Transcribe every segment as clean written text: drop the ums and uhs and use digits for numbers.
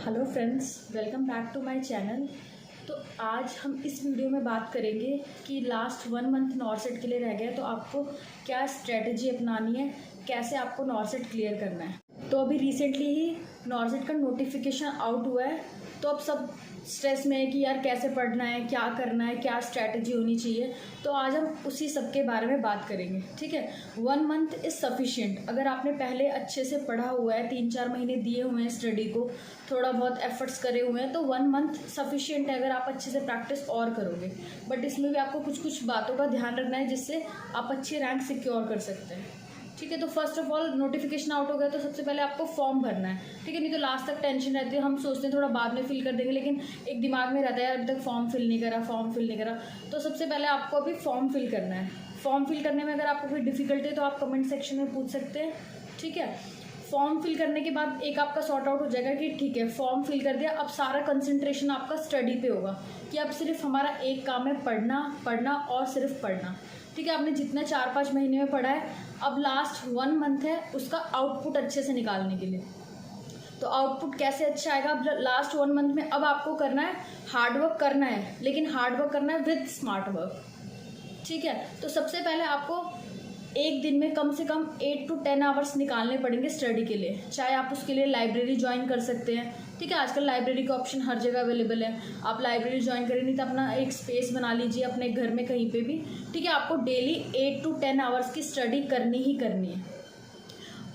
Hello friends, welcome back to my channel. तो आज हम इस वीडियो में बात करेंगे कि लास्ट 1 मंथ नॉर्सेट के लिए रह गया, तो आपको क्या स्ट्रेटजी अपनानी है, कैसे आपको नॉर्सेट क्लियर करना है। तो अभी रिसेंटली ही नॉर्सेट का नोटिफिकेशन आउट हुआ है, तो अब सब स्ट्रेस में है कि यार कैसे पढ़ना है, क्या करना है, क्या स्ट्रैटेजी होनी चाहिए। तो आज हम उसी सब के बारे में बात करेंगे। ठीक है, 1 मंथ इज़ सफिशिएंट। अगर आपने पहले अच्छे से पढ़ा हुआ है, 3-4 महीने दिए हुए हैं स्टडी को, थोड़ा बहुत एफर्ट्स करे हुए हैं, तो 1 मंथ सफिशिएंट है अगर आप अच्छे से प्रैक्टिस और करोगे। बट इसमें भी आपको कुछ कुछ बातों का ध्यान रखना है जिससे आप अच्छी रैंक सिक्योर कर सकते हैं। ठीक है, तो first of all notification out हो गया तो सबसे पहले आपको फॉर्म भरना है। ठीक है, नहीं तो लास्ट तक टेंशन रहती है, हम सोचते हैं थोड़ा बाद में फिल कर देंगे, लेकिन एक दिमाग में रहता है अभी तक फॉर्म फिल नहीं करा। तो सबसे पहले आपको अभी फॉर्म फिल करना है। फॉर्म फिल करने में अगर आपको कोई डिफिकल्टी है तो आप कमेंट सेक्शन में पूछ सकते हैं। ठीक है, फॉर्म फिल करने के बाद एक आपका सॉर्ट आउट हो जाएगा कि ठीक है फॉर्म फिल कर दिया, अब सारा कंसंट्रेशन आपका स्टडी पे होगा कि अब सिर्फ हमारा एक काम है पढ़ना और सिर्फ पढ़ना। ठीक है, आपने जितना 4-5 महीने में पढ़ा है, अब लास्ट 1 मंथ है उसका आउटपुट अच्छे से निकालने के लिए। तो आउटपुट कैसे अच्छा आएगा अब लास्ट 1 मंथ में? अब आपको करना है हार्डवर्क करना है, लेकिन हार्डवर्क करना है विद स्मार्ट वर्क। ठीक है, तो सबसे पहले आपको एक दिन में कम से कम 8 to 10 आवर्स निकालने पड़ेंगे स्टडी के लिए। चाहे आप उसके लिए लाइब्रेरी ज्वाइन कर सकते हैं। ठीक है, आजकल लाइब्रेरी का ऑप्शन हर जगह अवेलेबल है, आप लाइब्रेरी ज्वाइन करें, नहीं तो अपना एक स्पेस बना लीजिए अपने घर में कहीं पे भी। ठीक है, आपको डेली 8 to 10 आवर्स की स्टडी करनी ही करनी है।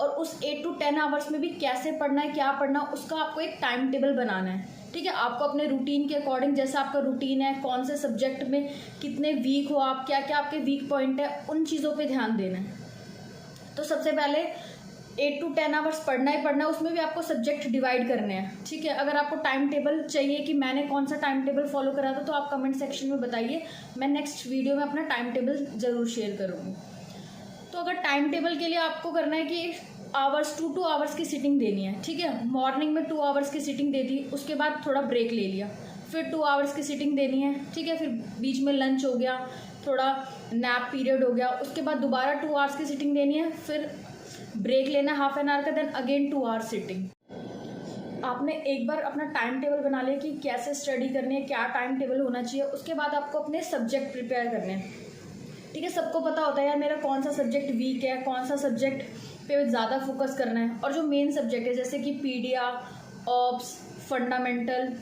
और उस 8 to 10 आवर्स में भी कैसे पढ़ना है, क्या पढ़ना है, उसका आपको एक टाइम टेबल बनाना है। ठीक है, आपको अपने रूटीन के अकॉर्डिंग, जैसा आपका रूटीन है, कौन से सब्जेक्ट में कितने वीक हो आप, क्या क्या आपके वीक पॉइंट है, उन चीज़ों पे ध्यान देना है। तो सबसे पहले 8 to 10 आवर्स पढ़ना ही पढ़ना है, उसमें भी आपको सब्जेक्ट डिवाइड करने हैं। ठीक है, अगर आपको टाइम टेबल चाहिए कि मैंने कौन सा टाइम टेबल फॉलो करा था, तो आप कमेंट सेक्शन में बताइए, मैं नेक्स्ट वीडियो में अपना टाइम टेबल ज़रूर शेयर करूँगी। तो अगर टाइम टेबल के लिए आपको करना है कि 2 आवर्स की सिटिंग देनी है। ठीक है, मॉर्निंग में 2 आवर्स की सिटिंग दे दी, उसके बाद थोड़ा ब्रेक ले लिया, फिर 2 आवर्स की सिटिंग देनी है। ठीक है, फिर बीच में लंच हो गया, थोड़ा नैप पीरियड हो गया, उसके बाद दोबारा 2 आवर्स की सिटिंग देनी है, फिर ब्रेक लेना हाफ एन आवर का, देन अगेन 2 आवर्स सिटिंग। आपने एक बार अपना टाइम टेबल बना लिया कि कैसे स्टडी करनी है, क्या टाइम टेबल होना चाहिए, उसके बाद आपको अपने सब्जेक्ट प्रिपेयर करने हैं। ठीक है, सबको पता होता है यार मेरा कौन सा सब्जेक्ट वीक है, कौन सा सब्जेक्ट पे ज़्यादा फोकस करना है। और जो मेन सब्जेक्ट है जैसे कि paedia, ops, fundamental,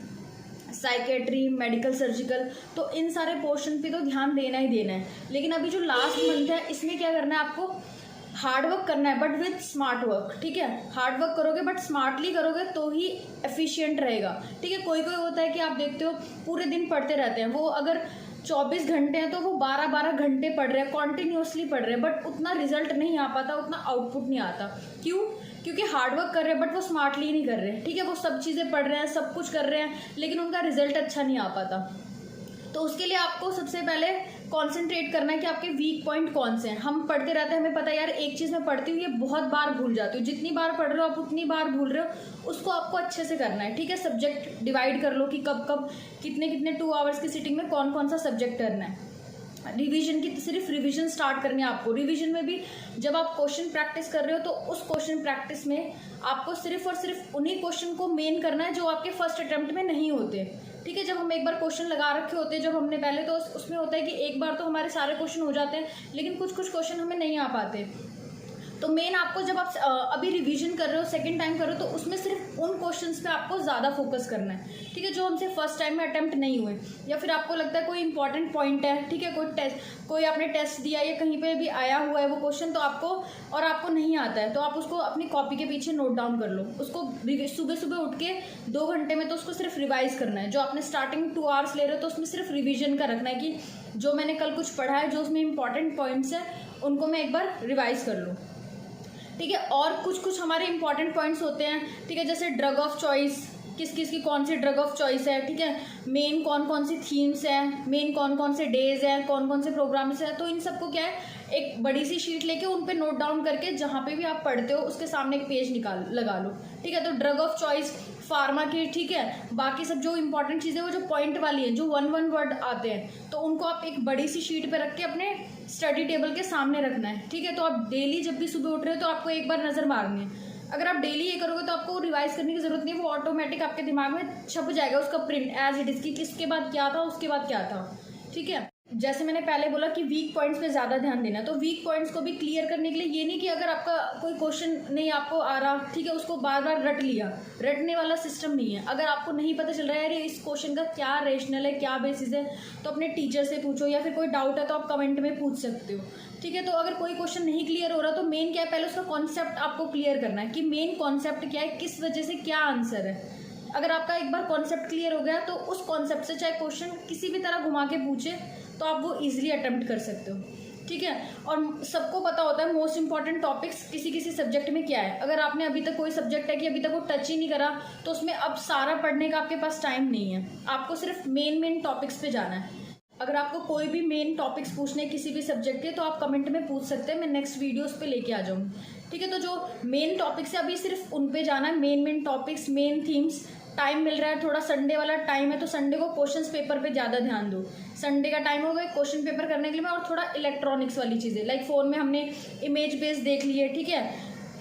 psychiatry, medical, surgical, तो इन सारे पोर्शन पे तो ध्यान देना ही देना है। लेकिन अभी जो लास्ट मंथ है इसमें क्या करना है, आपको हार्डवर्क करना है बट विथ स्मार्ट वर्क। ठीक है, हार्डवर्क करोगे बट स्मार्टली करोगे तो ही एफिशिएंट रहेगा। ठीक है, कोई कोई होता है कि आप देखते हो पूरे दिन पढ़ते रहते हैं, वो अगर 24 घंटे हैं तो वो 12-12 घंटे पढ़ रहे हैं, कॉन्टिन्यूसली पढ़ रहे हैं, बट उतना रिजल्ट नहीं आ पाता, उतना आउटपुट नहीं आता। क्यों? क्योंकि हार्डवर्क कर रहे हैं बट वो स्मार्टली नहीं कर रहे हैं। ठीक है, वो सब चीज़ें पढ़ रहे हैं, सब कुछ कर रहे हैं, लेकिन उनका रिजल्ट अच्छा नहीं आ पाता। तो उसके लिए आपको सबसे पहले कॉन्सेंट्रेट करना है कि आपके वीक पॉइंट कौन से हैं। हम पढ़ते रहते हैं, हमें पता है यार एक चीज़ मैं पढ़ती हूँ ये बहुत बार भूल जाती हूँ, जितनी बार पढ़ रहे हो आप उतनी बार भूल रहे हो, उसको आपको अच्छे से करना है। ठीक है, सब्जेक्ट डिवाइड कर लो कि कब कब कितने कितने 2 आवर्स की सिटिंग में कौन कौन सा सब्जेक्ट करना है। रिवीजन की सिर्फ रिवीजन स्टार्ट करनी है आपको। रिवीजन में भी जब आप क्वेश्चन प्रैक्टिस कर रहे हो तो उस क्वेश्चन प्रैक्टिस में आपको सिर्फ और सिर्फ उन्हीं क्वेश्चन को मेन करना है जो आपके फर्स्ट अटेम्प्ट में नहीं होते। ठीक है, जब हम एक बार क्वेश्चन लगा रखे होते हैं जब हमने पहले, तो उसमें होता है कि एक बार तो हमारे सारे क्वेश्चन हो जाते हैं, लेकिन कुछ कुछ क्वेश्चन हमें नहीं आ पाते। तो मेन आपको जब आप अभी रिवीजन कर रहे हो, सेकंड टाइम कर रहे हो, तो उसमें सिर्फ उन क्वेश्चंस पे आपको ज़्यादा फोकस करना है। ठीक है, जो हमसे फर्स्ट टाइम में अटेम्प्ट नहीं हुए, या फिर आपको लगता है कोई इंपॉर्टेंट पॉइंट है। ठीक है, कोई आपने टेस्ट दिया या कहीं पे भी आया हुआ है वो क्वेश्चन, तो आपको नहीं आता है, तो आप उसको अपनी कॉपी के पीछे नोट डाउन कर लो। उसको सुबह सुबह उठ के 2 घंटे में तो उसको सिर्फ रिवाइज करना है। जो आपने स्टार्टिंग 2 आवर्स ले रहे हो तो उसमें सिर्फ रिविजन का रखना है कि जो मैंने कल कुछ पढ़ा है, जो उसमें इंपॉर्टेंट पॉइंट्स है उनको मैं एक बार रिवाइज कर लूँ। ठीक है, और कुछ कुछ हमारे इंपॉर्टेंट पॉइंट्स होते हैं। ठीक है, जैसे ड्रग ऑफ चॉइस, किस किस की कौन सी ड्रग ऑफ चॉइस है। ठीक है, मेन कौन कौन सी थीम्स हैं, मेन कौन कौन से डेज हैं, कौन कौन से प्रोग्राम्स हैं। तो इन सबको क्या है, एक बड़ी सी शीट लेके उन पे नोट डाउन करके जहाँ पे भी आप पढ़ते हो उसके सामने एक पेज लगा लो। ठीक है, तो ड्रग ऑफ चॉइस फार्मा की। ठीक है, बाकी सब जो इंपॉर्टेंट चीज़ें वो जो पॉइंट वाली है, जो 1 वर्ड आते हैं, तो उनको आप एक बड़ी सी शीट पे रख के अपने स्टडी टेबल के सामने रखना है। ठीक है, तो आप डेली जब भी सुबह उठ रहे हो तो आपको एक बार नज़र मारनी है। अगर आप डेली ये करोगे तो आपको रिवाइज करने की ज़रूरत नहीं है, वो ऑटोमेटिक आपके दिमाग में छप जाएगा उसका प्रिंट एज इट इज़, कि किसके बाद क्या था, उसके बाद क्या था। ठीक है, जैसे मैंने पहले बोला कि वीक पॉइंट्स पे ज़्यादा ध्यान देना, तो वीक पॉइंट्स को भी क्लियर करने के लिए ये नहीं कि अगर आपका कोई क्वेश्चन नहीं आपको आ रहा, ठीक है, उसको बार बार रट लिया, रटने वाला सिस्टम नहीं है। अगर आपको नहीं पता चल रहा है यार इस क्वेश्चन का क्या रेशनल है, क्या बेसिस है, तो अपने टीचर से पूछो, या फिर कोई डाउट है तो आप कमेंट में पूछ सकते हो। ठीक है, तो अगर कोई क्वेश्चन नहीं क्लियर हो रहा तो मेन क्या है, पहले उसका कॉन्सेप्ट आपको क्लियर करना है कि मेन कॉन्सेप्ट क्या है, किस वजह से क्या आंसर है। अगर आपका एक बार कॉन्सेप्ट क्लियर हो गया तो उस कॉन्सेप्ट से चाहे क्वेश्चन किसी भी तरह घुमा के पूछे तो आप वो इजीली अटेम्प्ट कर सकते हो। ठीक है, और सबको पता होता है मोस्ट इंपॉर्टेंट टॉपिक्स किसी किसी सब्जेक्ट में क्या है। अगर आपने अभी तक कोई सब्जेक्ट है कि अभी तक वो टच ही नहीं करा तो उसमें अब सारा पढ़ने का आपके पास टाइम नहीं है, आपको सिर्फ मेन टॉपिक्स पे जाना है। अगर आपको कोई भी मेन टॉपिक्स पूछने किसी भी सब्जेक्ट के तो आप कमेंट में पूछ सकते हैं, मैं नेक्स्ट वीडियोस पे लेके आ जाऊँगी। ठीक है, तो जो मेन टॉपिक्स है अभी सिर्फ उन पे जाना है, main topics, main themes. Time मिल रहा है, थोड़ा संडे वाला टाइम है तो संडे को क्वेश्चंस पेपर पे ज़्यादा ध्यान दो। संडे का टाइम होगा क्वेश्चन पेपर करने के लिए, और थोड़ा इलेक्ट्रॉनिक्स वाली चीज़ें लाइक फ़ोन में हमने इमेज बेस देख लिए। ठीक है,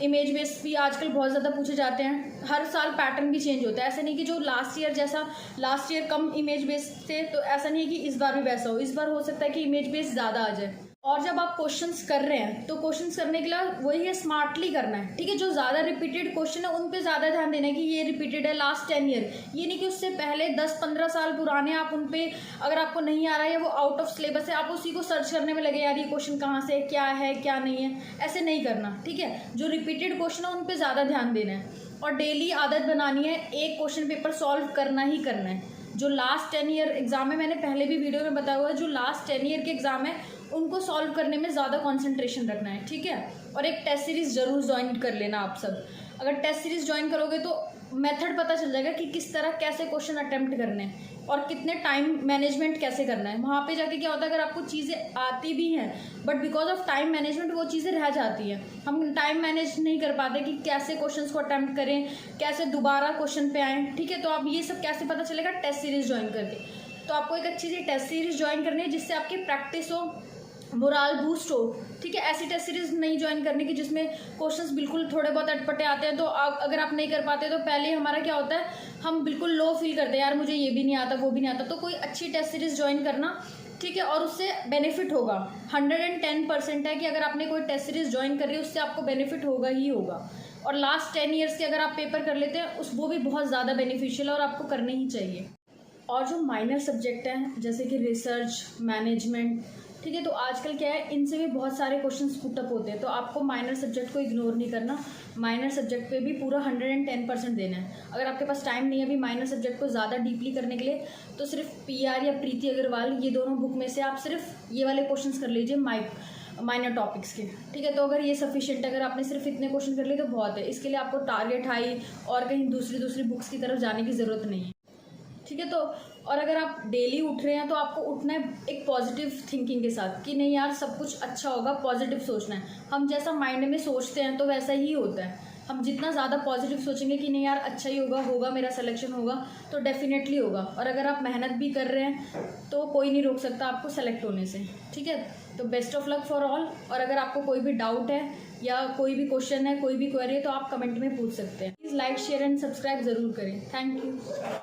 इमेज बेस भी आजकल बहुत ज़्यादा पूछे जाते हैं, हर साल पैटर्न भी चेंज होता है। ऐसा नहीं कि जो लास्ट ईयर जैसा, लास्ट ईयर कम इमेज बेस थे तो ऐसा नहीं है कि इस बार भी वैसा हो, इस बार हो सकता है कि इमेज बेस ज़्यादा आ जाए। और जब आप क्वेश्चंस कर रहे हैं तो क्वेश्चंस करने के लिए वही है, स्मार्टली करना है। ठीक है, जो ज़्यादा रिपीटेड क्वेश्चन है उन पे ज़्यादा ध्यान देना है कि ये रिपीटेड है लास्ट 10 ईयर, ये नहीं कि उससे पहले 10-15 साल पुराने आप उन पे, अगर आपको नहीं आ रहा है या वो आउट ऑफ सिलेबस है, आप उसी को सर्च करने में लगे यार ये क्वेश्चन कहाँ से क्या है क्या नहीं है, ऐसे नहीं करना। ठीक है, जो रिपीटेड क्वेश्चन है उन पर ज़्यादा ध्यान देना है, और डेली आदत बनानी है एक क्वेश्चन पेपर सॉल्व करना ही करना है। जो लास्ट 10 ईयर एग्जाम है, मैंने पहले भी वीडियो में बताया हुआ है, जो लास्ट 10 ईयर के एग्जाम है उनको सॉल्व करने में ज़्यादा कंसंट्रेशन रखना है। ठीक है, और एक टेस्ट सीरीज़ ज़रूर ज्वाइन कर लेना आप सब। अगर टेस्ट सीरीज़ ज्वाइन करोगे तो मेथड पता चल जाएगा कि किस तरह कैसे क्वेश्चन अटेम्प्ट करने हैं और कितने टाइम मैनेजमेंट कैसे करना है। वहाँ पे जाके क्या होता है, अगर आपको चीज़ें आती भी हैं but because of time management वो चीज़ें रह जाती हैं, हम टाइम मैनेज नहीं कर पाते कि कैसे क्वेश्चंस को अटेम्प्ट करें, कैसे दोबारा क्वेश्चन पे आएँ। ठीक है, तो आप ये सब कैसे पता चलेगा, टेस्ट सीरीज़ ज्वाइन करके। तो आपको एक अच्छी सी टेस्ट सीरीज़ ज्वाइन करनी है जिससे आपकी प्रैक्टिस हो, मोराल बूस्ट हो। ठीक है, ऐसी टेस्ट सीरीज नहीं ज्वाइन करने की जिसमें क्वेश्चंस बिल्कुल थोड़े बहुत अटपटे आते हैं, तो अगर आप नहीं कर पाते तो पहले हमारा क्या होता है, हम बिल्कुल लो फील करते हैं यार मुझे ये भी नहीं आता वो भी नहीं आता। तो कोई अच्छी टेस्ट सीरीज ज्वाइन करना, ठीक है, और उससे बेनिफिट होगा। 110% है कि अगर आपने कोई टेस्ट सीरीज ज्वाइन कर रही है उससे आपको बेनिफिट होगा ही होगा। और लास्ट 10 ईयर्स के अगर आप पेपर कर लेते हैं वो भी बहुत ज़्यादा बेनिफिशियल है और आपको करने ही चाहिए। और जो माइनर सब्जेक्ट हैं जैसे कि रिसर्च, मैनेजमेंट, ठीक है, तो आजकल क्या है, इनसे भी बहुत सारे क्वेश्चंस पुटअप होते हैं, तो आपको माइनर सब्जेक्ट को इग्नोर नहीं करना, माइनर सब्जेक्ट पे भी पूरा 110% देना है। अगर आपके पास टाइम नहीं है अभी माइनर सब्जेक्ट को ज़्यादा डीपली करने के लिए तो सिर्फ PR या प्रीति अग्रवाल, ये दोनों बुक में से आप सिर्फ ये वाले क्वेश्चंस कर लीजिए माइनर टॉपिक्स के। ठीक है, तो अगर ये सफिशिएंट, अगर आपने सिर्फ इतने क्वेश्चन कर लिए तो बहुत है। इसके लिए आपको टारगेट हाई और कहीं दूसरी बुक्स की तरफ जाने की ज़रूरत नहीं है। ठीक है, तो और अगर आप डेली उठ रहे हैं तो आपको उठना है एक पॉजिटिव थिंकिंग के साथ कि नहीं यार सब कुछ अच्छा होगा, पॉजिटिव सोचना है। हम जैसा माइंड में सोचते हैं तो वैसा ही होता है। हम जितना ज़्यादा पॉजिटिव सोचेंगे कि नहीं यार अच्छा ही होगा मेरा सिलेक्शन होगा, तो डेफिनेटली होगा। और अगर आप मेहनत भी कर रहे हैं तो कोई नहीं रोक सकता आपको सेलेक्ट होने से। ठीक है, तो best of luck for all. और अगर आपको कोई भी डाउट है या कोई भी क्वेश्चन है, कोई भी क्वेरी है तो आप कमेंट में पूछ सकते हैं। Please like, share and subscribe ज़रूर करें। Thank you.